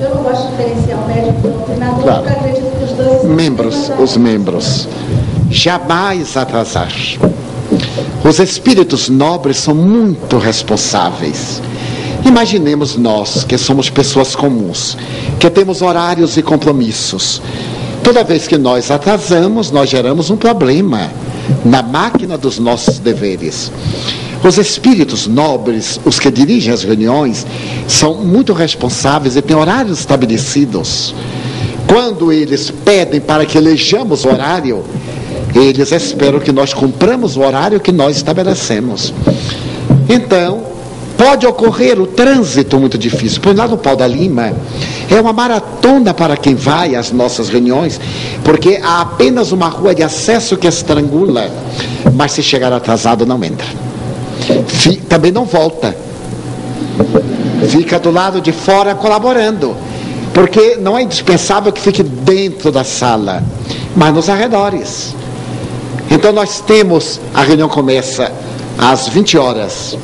Eu não gosto de diferenciar o médico do doutrinador, Claro. porque eu acredito que os dois... Os membros. Jamais atrasar. Os espíritos nobres são muito responsáveis. Imaginemos nós, que somos pessoas comuns, que temos horários e compromissos. Toda vez que nós atrasamos, nós geramos um problema na máquina dos nossos deveres. Os espíritos nobres, os que dirigem as reuniões, são muito responsáveis e têm horários estabelecidos. Quando eles pedem para que elejamos o horário, eles esperam que nós cumpramos o horário que nós estabelecemos. Então, pode ocorrer o trânsito muito difícil. Por lá no Pau da Lima, é uma maratona para quem vai às nossas reuniões, porque há apenas uma rua de acesso que estrangula, mas se chegar atrasado não entra. Também não volta. Fica do lado de fora colaborando, porque não é indispensável que fique dentro da sala, mas nos arredores. Então nós temos, a reunião começa às 20 horas,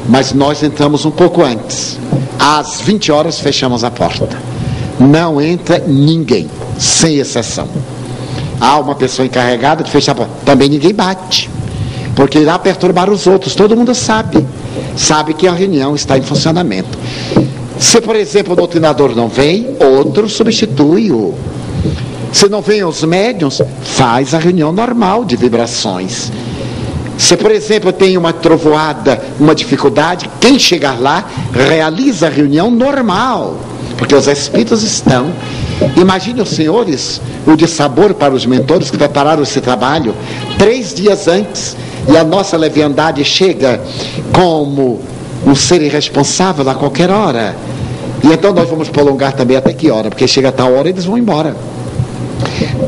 mas nós entramos um pouco antes. Às 20 horas fechamos a porta. Não entra ninguém, sem exceção. Há uma pessoa encarregada de fechar a porta. Também ninguém bate, porque irá perturbar os outros. Todo mundo sabe que a reunião está em funcionamento. Se, por exemplo, o doutrinador não vem, outro substitui-o. Se não vêm os médiuns, faz a reunião normal de vibrações. Se, por exemplo, tem uma trovoada, uma dificuldade, quem chegar lá realiza a reunião normal, porque os espíritos estão. Imagine os senhores o dissabor para os mentores que prepararam esse trabalho 3 dias antes, e a nossa leviandade chega como um ser irresponsável a qualquer hora. E então nós vamos prolongar também até que hora, porque chega a tal hora e eles vão embora.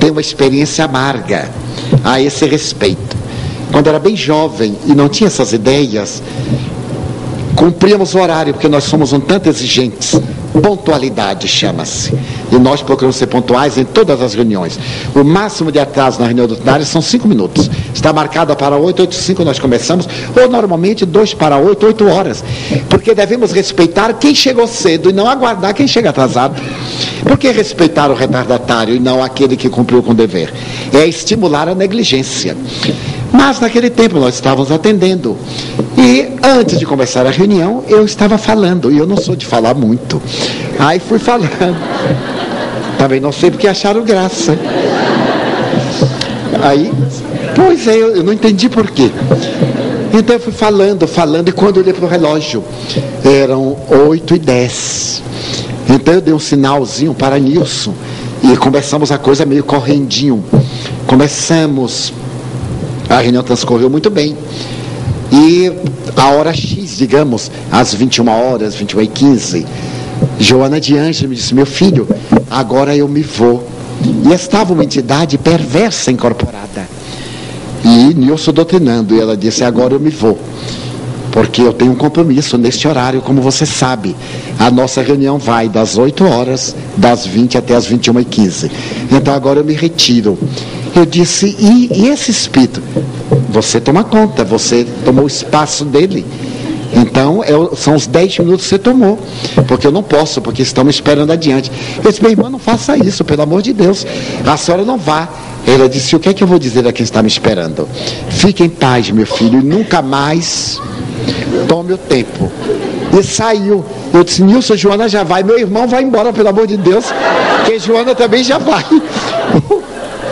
Tem uma experiência amarga a esse respeito. Quando era bem jovem e não tinha essas ideias, cumpríamos o horário, porque nós somos um tanto exigentes. Pontualidade chama-se. E nós procuramos ser pontuais em todas as reuniões. O máximo de atraso na reunião doutrinária são 5 minutos. Está marcada para 8h05 nós começamos, ou normalmente 2 para 8, 8 horas. Porque devemos respeitar quem chegou cedo e não aguardar quem chega atrasado. Por que respeitar o retardatário e não aquele que cumpriu com o dever? É estimular a negligência. Mas naquele tempo nós estávamos atendendo. E antes de começar a reunião, eu estava falando. E eu não sou de falar muito. Aí fui falando. Também não sei porque acharam graça. Aí, pois é, eu não entendi por quê. Então eu fui falando. E quando eu olhei para o relógio, eram 8h10. Então eu dei um sinalzinho para Nilson. E começamos a coisa meio correndinho. A reunião transcorreu muito bem. E a hora X, digamos, às 21 horas, 21h15, Joana de Ângelo me disse: meu filho, agora eu me vou. E estava uma entidade perversa incorporada. E Nilson doutrinando. E ela disse: agora eu me vou, porque eu tenho um compromisso neste horário, como você sabe. A nossa reunião vai das 8 horas, das 20 até as 21h15. Então agora eu me retiro. Eu disse: e esse espírito? Você toma conta, você tomou o espaço dele. Então são os 10 minutos que você tomou, porque eu não posso, porque estão me esperando adiante. Eu disse: minha irmã, não faça isso, pelo amor de Deus, a senhora não vá. Ela disse: o que é que eu vou dizer a quem está me esperando? Fique em paz, meu filho, e nunca mais tome o tempo. E saiu. Eu disse: Nilson, Joana já vai, meu irmão vai embora, pelo amor de Deus, porque Joana também já vai.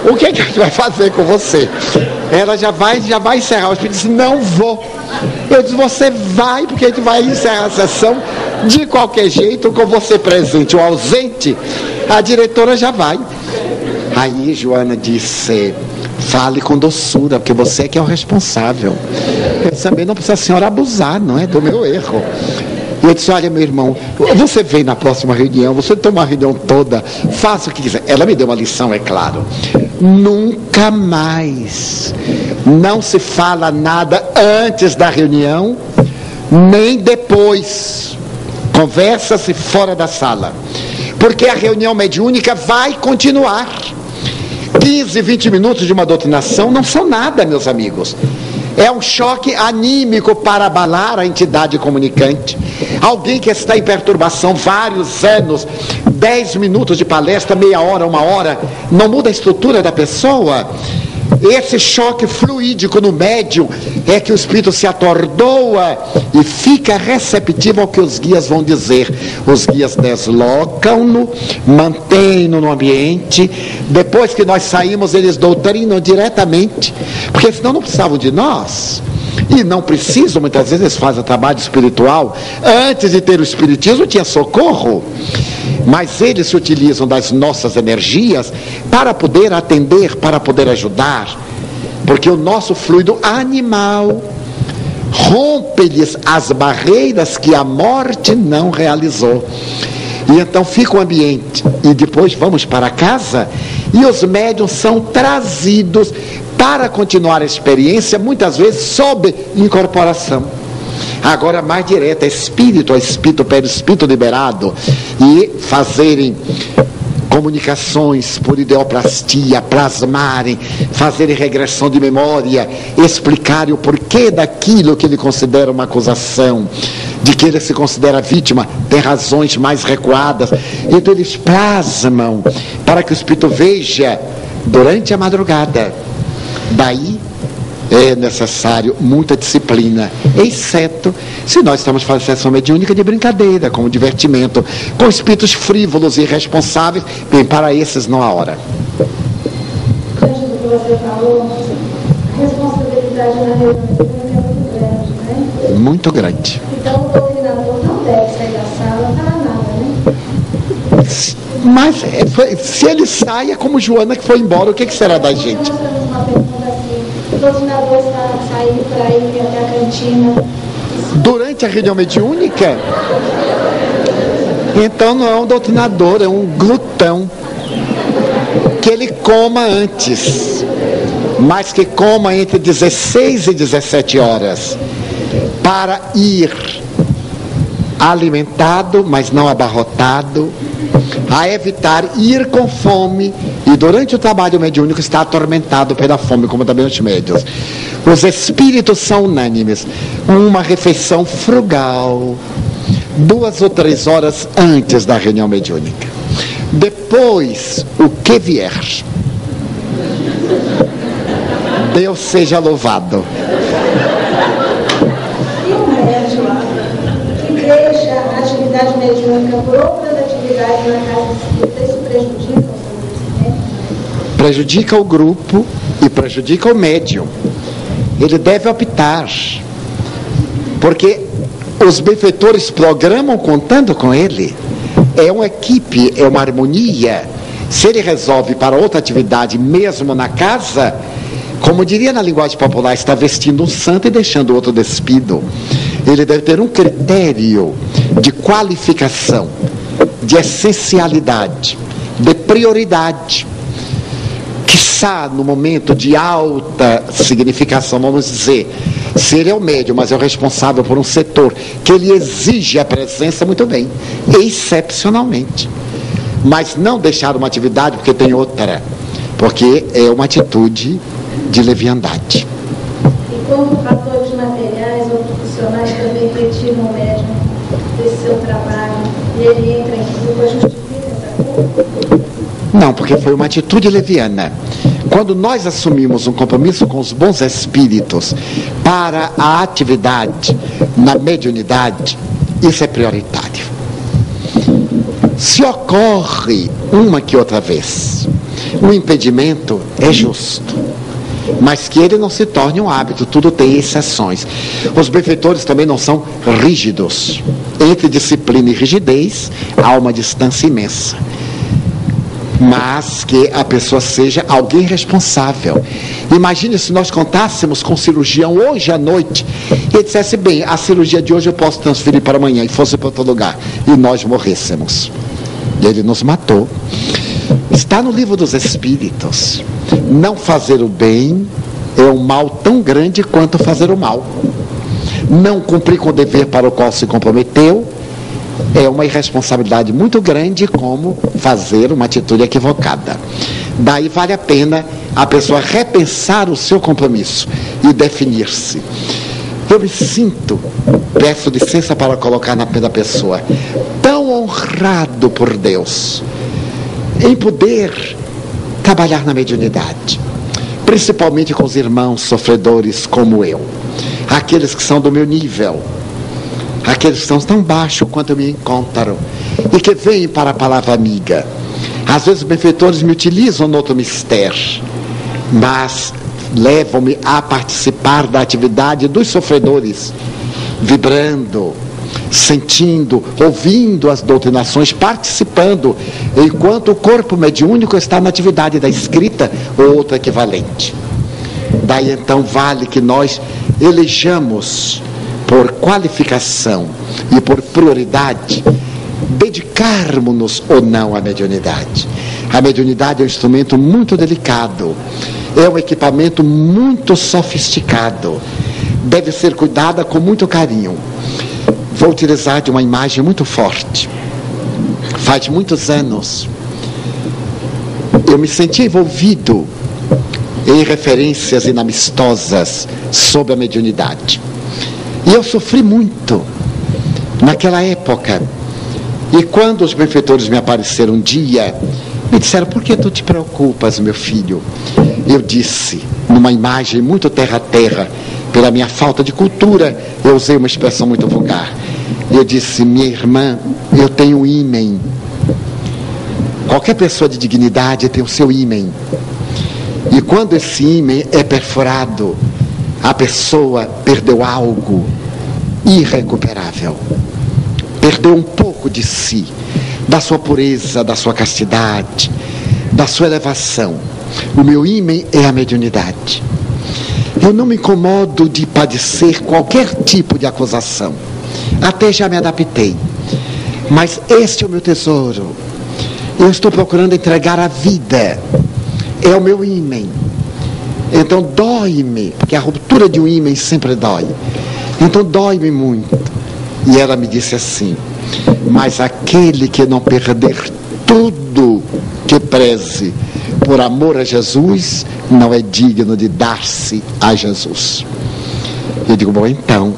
O que é que a gente vai fazer com você? Ela já vai encerrar. O espírito disse: não vou. Eu disse: você vai, porque a gente vai encerrar a sessão de qualquer jeito, com você presente ou ausente, a diretora já vai. Aí Joana disse: fale com doçura, porque você é que é o responsável. Eu também não precisa a senhora abusar, não é do meu erro. E eu disse: olha, meu irmão, você vem na próxima reunião, você toma a reunião toda, faça o que quiser. Ela me deu uma lição, é claro. Nunca mais, não se fala nada antes da reunião, nem depois. Conversa-se fora da sala, porque a reunião mediúnica vai continuar. 15, 20 minutos de uma doutrinação não são nada, meus amigos. É um choque anímico para abalar a entidade comunicante. Alguém que está em perturbação vários anos, 10 minutos de palestra, meia hora, 1 hora, não muda a estrutura da pessoa. Esse choque fluídico no médium é que o espírito se atordoa e fica receptivo ao que os guias vão dizer. Os guias deslocam-no, mantêm-no no ambiente. Depois que nós saímos, eles doutrinam diretamente, porque senão não precisavam de nós. E não precisam, muitas vezes eles fazem trabalho espiritual. Antes de ter o espiritismo tinha socorro, mas eles se utilizam das nossas energias para poder atender, para poder ajudar, porque o nosso fluido animal rompe-lhes as barreiras que a morte não realizou. E então fica o ambiente, e depois vamos para casa, e os médiuns são trazidos para continuar a experiência, muitas vezes sob incorporação. Agora mais direta, espírito a espírito, perispírito liberado, e fazerem comunicações por ideoplastia, plasmarem, fazerem regressão de memória, explicarem o porquê daquilo que ele considera uma acusação, de que ele se considera vítima, tem razões mais recuadas. Então eles plasmam para que o espírito veja durante a madrugada. Daí é necessário muita disciplina, exceto se nós estamos fazendo sessão mediúnica de brincadeira, como divertimento, com espíritos frívolos e irresponsáveis. Bem, para esses não há hora. Diante do que você falou, a responsabilidade na reunião é muito grande, né? Muito grande. Então o doutrinador não deve sair da sala para nada, né? Mas se ele sai, é como Joana que foi embora, o que será da gente? Nós temos uma pergunta aqui. O doutrinador está saindo para ir até a cantina. Durante a reunião mediúnica? Então não é um doutrinador, é um glutão. Que ele coma antes, mas que coma entre 16 e 17 horas, para ir alimentado, mas não abarrotado, a evitar ir com fome, e durante o trabalho mediúnico está atormentado pela fome, como também os médiuns. Os espíritos são unânimes. Uma refeição frugal, 2 ou 3 horas antes da reunião mediúnica. Depois, o que vier. Deus seja louvado. E o médium que deixa a atividade mediúnica por outras atividades na casa espírita, isso prejudica o grupo, né? Prejudica o grupo e prejudica o médium. Ele deve optar, porque os benfeitores programam contando com ele. É uma equipe, é uma harmonia. Se ele resolve para outra atividade, mesmo na casa, como diria na linguagem popular, está vestindo um santo e deixando o outro despido. Ele deve ter um critério de qualificação, de essencialidade, de prioridade. Quiçá no momento de alta significação, vamos dizer, se ele é o médium, mas é o responsável por um setor que ele exige a presença, muito bem, excepcionalmente. Mas não deixar uma atividade porque tem outra, porque é uma atitude de leviandade. E quando fatores materiais ou profissionais também retiram o médium desse seu trabalho e ele entra em grupo, justifica essa culpa? Não, porque foi uma atitude leviana. Quando nós assumimos um compromisso com os bons espíritos para a atividade na mediunidade, isso é prioritário. Se ocorre uma que outra vez um impedimento, é justo, mas que ele não se torne um hábito. Tudo tem exceções. Os benfeitores também não são rígidos. Entre disciplina e rigidez há uma distância imensa, mas que a pessoa seja alguém responsável. Imagine se nós contássemos com o cirurgião hoje à noite e ele dissesse: bem, a cirurgia de hoje eu posso transferir para amanhã, e fosse para outro lugar, e nós morrêssemos. E ele nos matou. Está no livro dos Espíritos. Não fazer o bem é um mal tão grande quanto fazer o mal. Não cumprir com o dever para o qual se comprometeu é uma irresponsabilidade muito grande, como fazer uma atitude equivocada. Daí vale a pena a pessoa repensar o seu compromisso e definir-se. Eu me sinto, peço licença para colocar na pena da pessoa, tão honrado por Deus em poder trabalhar na mediunidade, principalmente com os irmãos sofredores como eu, aqueles que são do meu nível, aqueles que estão tão baixo quanto eu me encontro e que vêm para a palavra amiga. Às vezes os benfeitores me utilizam no outro mistério, mas levam-me a participar da atividade dos sofredores, vibrando, sentindo, ouvindo as doutrinações, participando, enquanto o corpo mediúnico está na atividade da escrita ou outro equivalente. Daí então vale que nós elejamos por qualificação e por prioridade dedicarmos-nos ou não à mediunidade. A mediunidade é um instrumento muito delicado, é um equipamento muito sofisticado, deve ser cuidada com muito carinho. Vou utilizar de uma imagem muito forte. Faz muitos anos eu me senti envolvido em referências inamistosas sobre a mediunidade, e eu sofri muito naquela época. E quando os benfeitores me apareceram um dia, me disseram: por que tu te preocupas, meu filho? Eu disse, numa imagem muito terra a terra, pela minha falta de cultura, eu usei uma expressão muito vulgar. Eu disse: minha irmã, eu tenho um ímã. Qualquer pessoa de dignidade tem o seu ímã. E quando esse ímã é perfurado, a pessoa perdeu algo irrecuperável. Perdeu um pouco de si, da sua pureza, da sua castidade, da sua elevação. O meu ímã é a mediunidade. Eu não me incomodo de padecer qualquer tipo de acusação. Até já me adaptei. Mas este é o meu tesouro. Eu estou procurando entregar a vida. É o meu ímã. Então dói-me, porque a ruptura de um ímã sempre dói. Então dói-me muito. E ela me disse assim: mas aquele que não perder tudo que preze por amor a Jesus, não é digno de dar-se a Jesus. Eu digo: bom, então,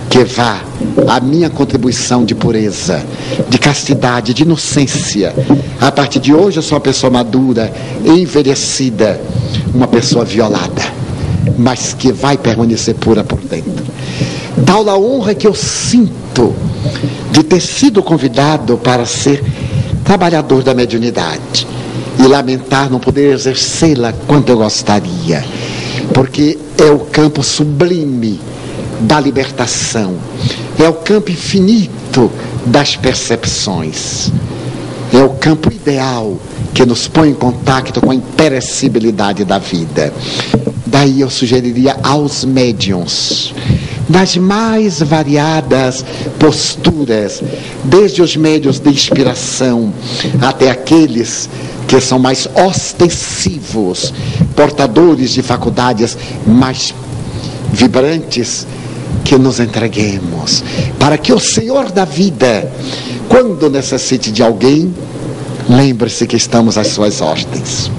que vá a minha contribuição de pureza, de castidade, de inocência. A partir de hoje eu sou uma pessoa madura, envelhecida, uma pessoa violada, mas que vai permanecer pura por dentro. Tal a honra que eu sinto de ter sido convidado para ser trabalhador da mediunidade, e lamentar não poder exercê-la quanto eu gostaria, porque é o campo sublime da libertação, é o campo infinito das percepções, é o campo ideal que nos põe em contato com a imperecibilidade da vida. Daí eu sugeriria aos médiuns, das mais variadas posturas, desde os médiuns de inspiração até aqueles que são mais ostensivos, portadores de faculdades mais vibrantes, que nos entreguemos, para que o Senhor da vida, quando necessite de alguém, lembre-se que estamos às suas ordens.